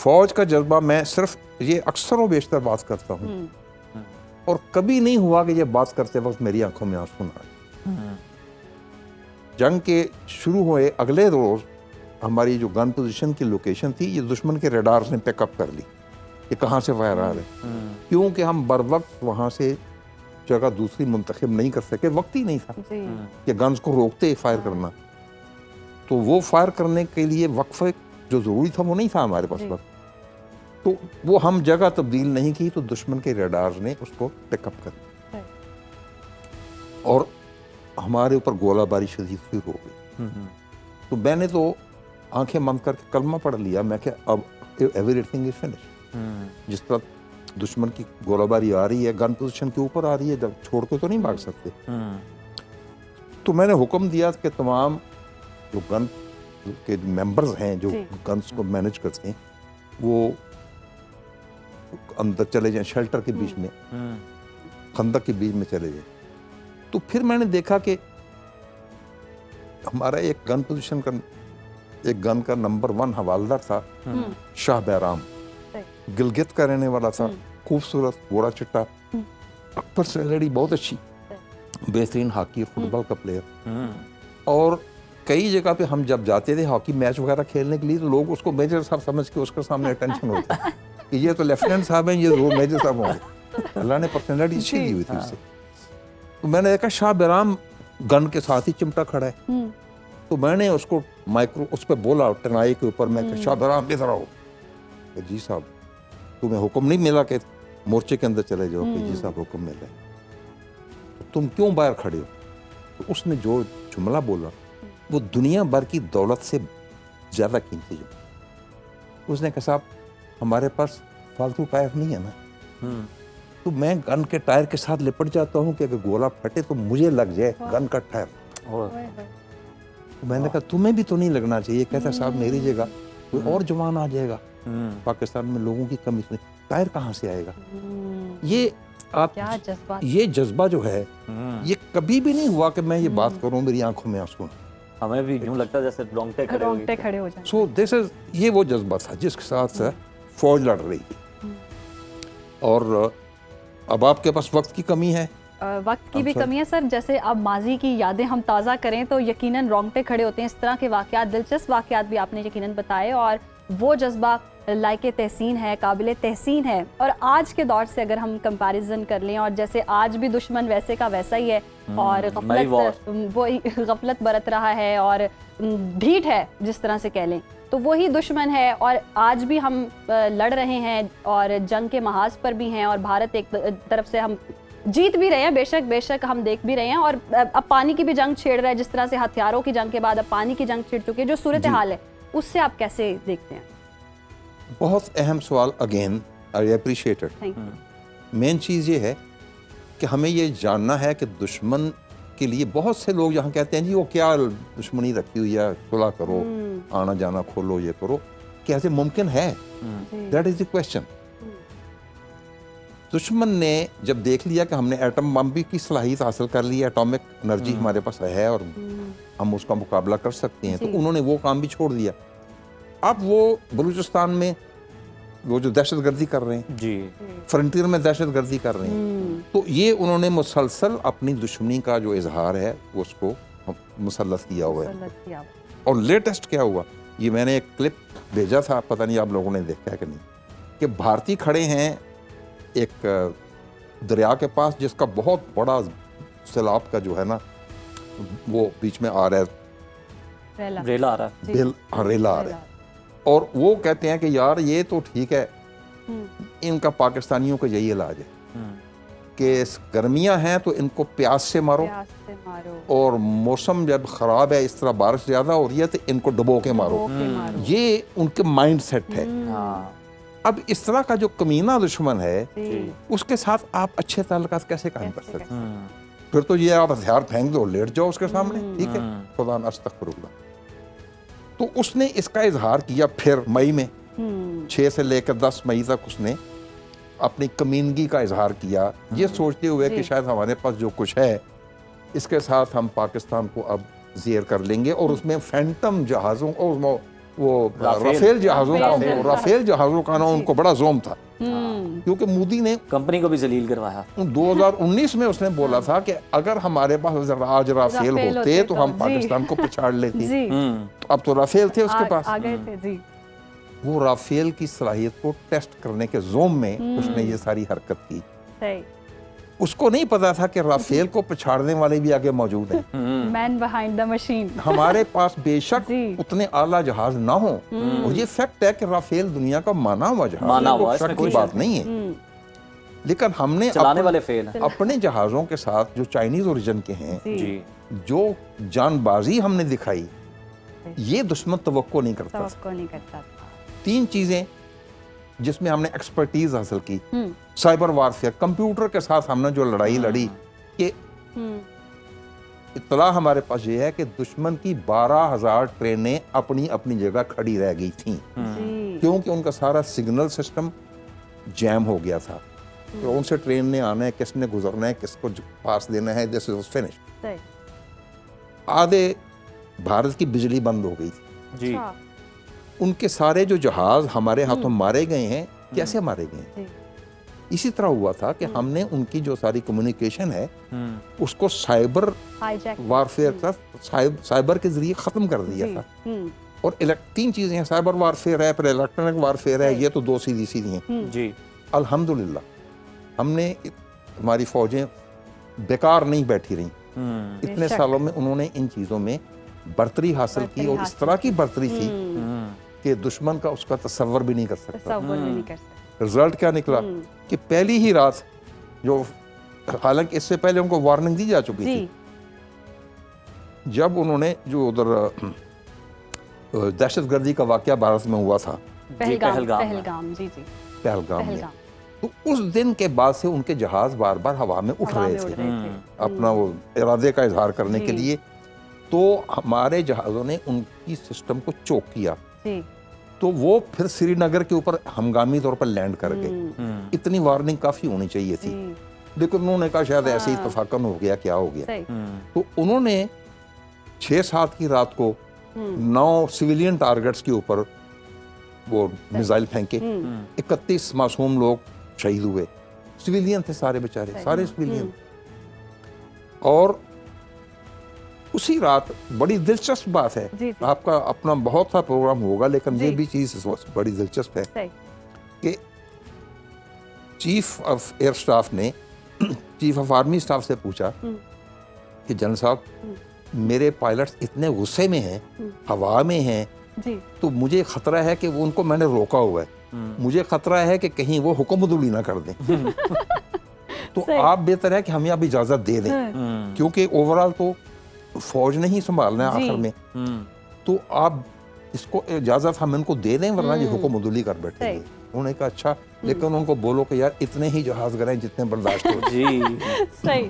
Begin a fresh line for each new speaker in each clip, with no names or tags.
फौज का जज्बा, मैं सिर्फ ये अक्सर व बेशतर बात करता हूँ और कभी नहीं हुआ कि ये बात करते वक्त मेरी आंखों में आंसू ना आए। जंग के शुरू हुए अगले रोज हमारी जो गन पोजीशन की लोकेशन थी, ये दुश्मन के रडार ने पिकअप कर ली कि कहाँ से फायर आ रहे, क्योंकि हम बर वक्त वहाँ से जगह दूसरी मुंतखब नहीं कर सके, वक्त ही नहीं था कि गन्स को रोकते फायर करना। तो वो फायर करने के लिए वक्फे जो ज़रूरी था वो नहीं था हमारे पास वक्त, तो वो हम जगह तब्दील नहीं की, तो दुश्मन के रडार ने उसको पिकअप कर लिया और हमारे ऊपर गोलाबारी शदीद शुरू हो गई। तो मैंने तो आंखें बंद करके कलमा पढ़ लिया, मैं क्या अब एवरीथिंग इज फिनिश। जिस तरह दुश्मन की गोलाबारी आ रही है, गन पोजीशन के ऊपर आ रही है, जब छोड़ के तो नहीं भाग सकते। तो मैंने हुक्म दिया कि तमाम जो गन के मेंबर्स हैं, जो गन्स को मैनेज करते हैं, वो अंदर चले जाएं, शेल्टर के बीच में, खंदक के बीच में चले जाएं। तो फिर मैंने देखा कि हमारा एक गन पोजीशन का, एक गन का नंबर 1 हवालदार था, शाह बैराम, गिलगित का रहने वाला था, खूबसूरत गोरा चिट्टा, पर्सनैलिटी बहुत अच्छी, बेहतरीन हॉकी फुटबॉल का प्लेयर। और कई जगह पे हम जब जाते थे हॉकी मैच वगैरह खेलने के लिए, तो लोग उसको मेजर साहब समझ के उसके सामने अटेंशन होता है कि ये तो लेफ्टिनेंट साहब हैं, ये वो मेजर साहब होंगे। अल्लाह ने पर्सनैलिटी अच्छी दी हुई थी उससे। तो मैंने देखा शाह बैराम गन के साथ ही चिमटा खड़ा है, तो मैंने उसको माइक्रो उस पर बोला टनाई के ऊपर, मैं शाह बैराम इधर आओ। जी साहब, तुम्हें हुक्म नहीं मिला कि मोर्चे के अंदर चले जाओ? कि जी साहब हुक्म मिला। तो तुम क्यों बाहर खड़े हो? तो उसने जो जुमला बोला वो दुनिया भर की दौलत से ज़्यादा कीमती जुमला। उसने कहा साहब हमारे पास फालतू टायर नहीं है ना, तो मैं गन के टायर के साथ लिपट जाता हूँ कि अगर गोला फटे तो मुझे लग जाए गन का टायर। तो मैंने कहा तुम्हें भी तो नहीं लगना चाहिए। कहता साहब मेरी जगह कोई और जवान आ जाएगा, पाकिस्तान में लोगों की कमी, टायर कहाँ से आएगा? ये आप ये जज्बा जो है, ये कभी भी नहीं हुआ कि मैं ये बात करूं मेरी आंखों में आंसू।
हमें भी यूं लगता है जैसे रोंगटे खड़े हो जाए।
सो दिस इज, ये वो जज्बा था जिसके साथ फौज लड़ रही थी। और अब आपके पास वक्त की कमी है,
वक्त की भी कमी है सर। जैसे अब माजी की यादें हम ताज़ा करें तो यकीनन रोंगटे खड़े होते हैं। इस तरह के वाक़यात, दिलचस्प वाक़यात भी आपने यकीनन बताए, और वो जज्बा लायक तहसीन है, काबिल तहसीन है। और आज के दौर से अगर हम कंपैरिजन कर लें, और जैसे आज भी दुश्मन वैसे का वैसा ही है, और गफलत बरत रहा है और ढीठ है जिस तरह से कह लें, तो वही दुश्मन है। और आज भी हम लड़ रहे हैं और जंग के महाज पर भी हैं, और भारत एक तरफ से हम जीत भी रहे हैं, बेशक हम देख भी रहे हैं। और अब पानी की भी जंग छेड़ रहा है, जिस तरह से हथियारों की जंग के बाद अब पानी की जंग छिड़ चुकी है। जो सूरत हाल है उससे आप कैसे देखते हैं?
बहुत अहम सवाल, again I appreciate it. Main चीज़ ये है कि हमें ये जानना है कि दुश्मन के लिए, बहुत से लोग यहाँ कहते हैं जी वो क्या दुश्मनी रखी हुई है, सुलह करो, आना जाना खोलो, ये करो, कैसे मुमकिन है? That is the question. दुश्मन ने जब देख लिया कि हमने एटम बम भी की सलाहियत हासिल कर ली है, एटॉमिक एनर्जी हमारे पास है और हम उसका मुकाबला कर सकते हैं, तो उन्होंने वो काम भी छोड़ दिया। अब वो बलूचिस्तान में वो जो दहशतगर्दी कर रहे हैं, जी, फ्रंटियर में दहशतगर्दी कर रहे हैं, तो ये उन्होंने मुसलसल अपनी दुश्मनी का जो इजहार है उसको मुसल्लत किया हुआ है। और लेटेस्ट क्या हुआ, ये मैंने एक क्लिप भेजा था, पता नहीं आप लोगों ने देखा है कि नहीं, कि भारतीय खड़े हैं एक दरिया के पास जिसका बहुत बड़ा सैलाब का जो है ना वो बीच में आ रहा है,
रेला आ रहा है,
और वो कहते हैं कि यार ये तो ठीक है, इनका पाकिस्तानियों का यही इलाज है कि गर्मियां हैं तो इनको प्यास से मारो, और मौसम जब ख़राब है, इस तरह बारिश ज़्यादा हो रही है, तो इनको डुबो के मारो। ये उनके माइंड सेट है। अब इस तरह का जो कमीना दुश्मन है उसके साथ आप अच्छे ताल्लुकात कैसे कायम कर सकते हैं? फिर तो ये आप हथियार फेंक दो, लेट जाओ उसके सामने, ठीक है, खुदा न अस्तगफिरुल्लाह। तो उसने इसका इजहार किया फिर मई में, 6 से लेकर 10 मई तक उसने अपनी कमीनगी का इजहार किया, ये सोचते हुए कि शायद हमारे पास जो कुछ है इसके साथ हम पाकिस्तान को अब ज़ेर कर लेंगे, और उसमें फैंटम जहाज़ों और वो
राफेल।
राफेल जहाज़ों का
राफेल।
राफेल जहाज़ों का ना उनको बड़ा जोम था,
हम्म,
क्योंकि मोदी ने
कंपनी को भी जलील करवाया।
2019 में उसने बोला था कि अगर हमारे पास आज राफेल
राफेल
होते तो हम
जी।
पाकिस्तान को पिछाड़ लेते।
जी
अब तो राफेल थे उसके पास।
आ गए थे जी।
वो राफेल की सलाहियत को टेस्ट करने के जोम में उसने ये सारी हरकत की।
सही,
उसको नहीं पता था कि राफेल को पिछाड़ने वाले भी आगे मौजूद हैं।
Man behind the machine.
हमारे पास बेशक
जी।
उतने आला जहाज ना हो, और ये फैक्ट है कि राफेल दुनिया का माना हुआ जहाज
माना
है,
हुआ,
कोई
इसमें
शक
कोई
की बात
शक
नहीं है। लेकिन हमने
चलाने वाले फेल हैं।
अपने जहाजों के साथ जो चाइनीज ओरिजिन के हैं,
जी
जो जानबाजी हमने दिखाई, ये दुश्मन तवक्को नहीं करता था।
सबको नहीं करता था।
3 चीजें जिसमें हमने एक्सपर्टीज हासिल की, साइबर वारफेयर, कंप्यूटर के साथ हमने जो लड़ाई लड़ी, कि इत्तला हमारे पास ये है कि दुश्मन की 12,000 ट्रेनें अपनी अपनी जगह खड़ी रह गई थीं,
जी
क्योंकि उनका सारा सिग्नल सिस्टम जैम हो गया था। तो उनसे ट्रेन ने आना है, किसने गुजरना है, किसको पास देना है, दिस इज फिनिश।
सही।
आधे भारत की बिजली बंद हो गई थी।
जी
अच्छा,
उनके सारे जो जहाज हमारे हाथों मारे गए हैं, कैसे मारे गए हैं?
जी
इसी तरह हुआ था कि हमने उनकी जो सारी कम्युनिकेशन है उसको साइबर
हाईजैक
वारफेयर था, साइबर के जरिए खत्म कर दिया था। और 3 चीजें हैं, साइबर वारफेयर है, फिर इलेक्ट्रॉनिक वारफेयर है, ये तो 2 सीधी सीधी हैं।
जी
अल्हम्दुलिल्लाह हमने हमारी फौजें बेकार नहीं बैठी रहीं। इतने
बेशक।
सालों में उन्होंने इन चीजों में बर्तरी हासिल की, और इस तरह की बर्तरी थी कि दुश्मन का उसका तसव्वुर भी नहीं कर सकता।
तसव्वुर भी नहीं कर सकते।
रिजल्ट क्या निकला कि पहली ही रात, जो हालांकि इससे पहले उनको वार्निंग दी जा चुकी
जी
थी, जब उन्होंने जो उधर दहशतगर्दी का वाकया भारत में हुआ था,
पहलगाम जी जी
पहलगाम में,
पहलगाम
तो उस दिन के बाद से उनके जहाज बार बार हवा में उठ
हवा
रहे
में उड़
थे
रहे थे।
अपना वो इरादे का इजहार करने के
जी।
लिए। तो हमारे जहाज़ों ने उनकी सिस्टम को चोक किया,
जी
तो वो फिर श्रीनगर के ऊपर हंगामी तौर पर लैंड कर गए। इतनी वार्निंग काफ़ी होनी चाहिए थी,
जी
लेकिन उन्होंने कहा शायद ऐसे ही तफाकन हो गया, क्या हो गया।
सही
तो उन्होंने 6-7 की रात को 9 सिविलियन टारगेट्स के ऊपर वो मिसाइल फेंके। 31 मासूम लोग शहीद हुए, सिविलियन थे सारे बेचारे, सारे सिविलियन। और उसी रात बड़ी दिलचस्प बात है,
जी, जी।
आपका अपना बहुत सा प्रोग्राम होगा, लेकिन ये
जी।
भी चीज़ बड़ी दिलचस्प है
सही
कि चीफ ऑफ एयर स्टाफ ने चीफ ऑफ आर्मी स्टाफ से पूछा कि जनरल साहब, मेरे पायलट्स इतने गुस्से में हैं, हवा में हैं,
जी
तो मुझे खतरा है कि वो उनको मैंने रोका हुआ है, मुझे खतरा है कि कहीं वो हुक्म ना कर दें। तो
सही।
आप बेहतर है कि हमें अब इजाज़त दे दें, क्योंकि ओवरऑल तो फौज ने ही संभालना है
जी।
आखिर में, तो आप इसको इजाज़त हम इनको दे दें, वरना ये हुक्म कर बैठेंगे। उन्होंने कहा अच्छा, लेकिन उनको बोलो कि यार इतने ही जहाज गिराएं जितने बर्दाश्त हो।
जी
सही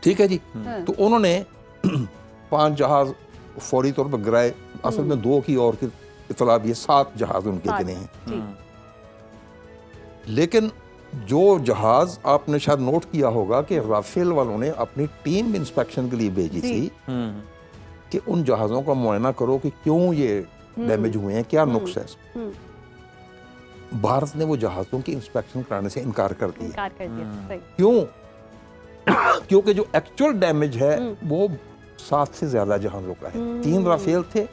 ठीक है जी। तो उन्होंने 5 जहाज फौरी तौर पर गिराए, असल में 2 की और की इतला भी है, 7 जहाज उनके
साथ,
गिने हैं।
जी
लेकिन जो जहाज आपने शायद नोट किया होगा कि राफेल वालों ने अपनी टीम इंस्पेक्शन के लिए भेजी
जी।
थी कि उन जहाज़ों का मुआयना करो कि क्यों ये डैमेज हुए हैं, क्या नुक्स है। भारत ने वो जहाज़ों की इंस्पेक्शन कराने से इनकार कर दिया।
इनकार कर दिया। सही
क्यों? क्योंकि जो एक्चुअल डैमेज है वो 7 से ज्यादा जहाज़ों का है। 3 राफेल थे,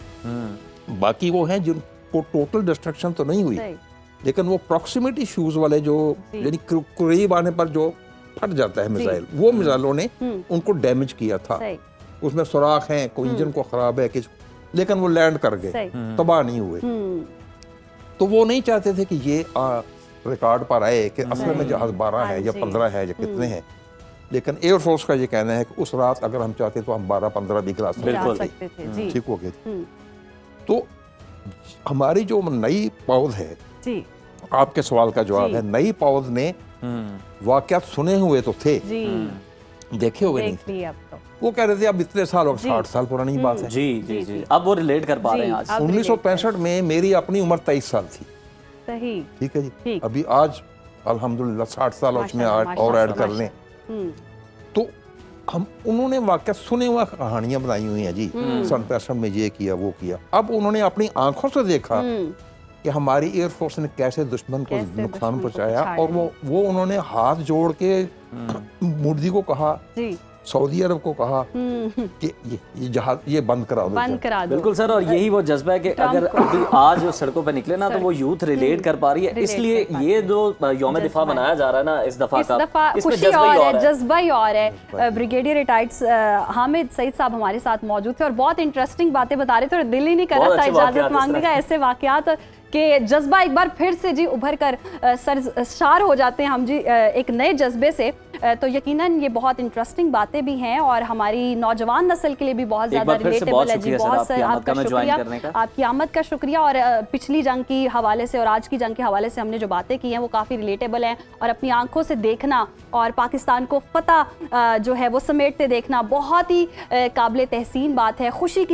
बाकी वो हैं जिनको टोटल डिस्ट्रक्शन तो नहीं हुई,
सही
लेकिन वो प्रॉक्सिमिटी फ्यूज वाले जो
जी।
यानी करीब आने पर जो फट जाता है मिसाइल, वो मिसाइलों ने उनको डैमेज किया था।
सही
उसमें सुराख हैं, कोई इंजन को खराब है कि, लेकिन वो लैंड कर गए,
सही
तबाह नहीं हुए। तो वो नहीं चाहते थे कि ये रिकॉर्ड पर आए कि असल में जहाज 12 है या 15 है या कितने हैं। लेकिन एयरफोर्स का ये कहना है कि उस रात अगर हम चाहते तो हम 12-15 भी गिरा
जा
बिल्कुल।
सकते थे जी
ठीक हो गए। तो हमारी जो नई पौध है,
जी
आपके सवाल का जवाब
जी।
है, नई पौध ने वाकयात सुने हुए तो थे,
जी
देखे हुए नहीं
देख
थे।
लिए अब तो
वो कह रहे थे अब इतने साल हो,
जी।
60 साल पुरानी बात है।
जी जी जी अब वो रिलेट कर पा रहे हैं
जी,
आज।
अब
1965 में मेरी अपनी उम्र 23 साल थी।
सही
ठीक है जी।
ठीक।
अभी आज अल्हम्दुलिल्लाह 60 साल उसमें
माशाल्लाह,
और ऐड कर
माशाल्लाह।
लें तो हम उन्होंने वाकया सुने हुआ कहानियां बनाई हुई हैं जी, सन 65 में ये किया वो किया। अब उन्होंने अपनी आंखों से देखा कि हमारी एयरफोर्स ने कैसे दुश्मन को
कैसे
नुकसान
दुश्मन को
पहुंचाया,
पहुंचाया।
और वो उन्होंने हाथ जोड़ के मुर्दी को कहा,
जी
सऊदी अरब को कहा कि ये जहाज ये बंद करा दो।
बंद करा दो।
बिल्कुल सर, और यही वो जज्बा है कि अगर अभी आज जो सड़कों पे निकले ना तो वो यूथ रिलेट कर पा रही है, इसलिए ये जो यौम दिफा बनाया जा रहा है ना इस दफा
इस दफा खुशी और है, जज्बा ही और है। ब्रिगेडियर रिटायर्ड हामिद सईद साहब हमारे साथ मौजूद थे और बहुत इंटरेस्टिंग बातें बता रहे थे और दिल ही नहीं कर रहा था इजाजत मांगने का। ऐसे वाकयात के जज्बा एक बार फिर से जी उभर कर सरशार हो जाते हैं हम जी एक नए जज्बे से। तो यकीनन ये बहुत इंटरेस्टिंग बातें भी हैं और हमारी नौजवान नस्ल के लिए भी बहुत ज़्यादा रिलेटेबल है जी। बहुत सर आपका शुक्रिया, आपकी आमद का शुक्रिया। और पिछली जंग की हवाले से और आज की जंग के हवाले से हमने जो बातें की हैं वो काफ़ी रिलेटेबल हैं, और अपनी आंखों से देखना और पाकिस्तान को फतह जो है वो समेटते देखना बहुत ही काबिल तहसीन बात है। खुशी की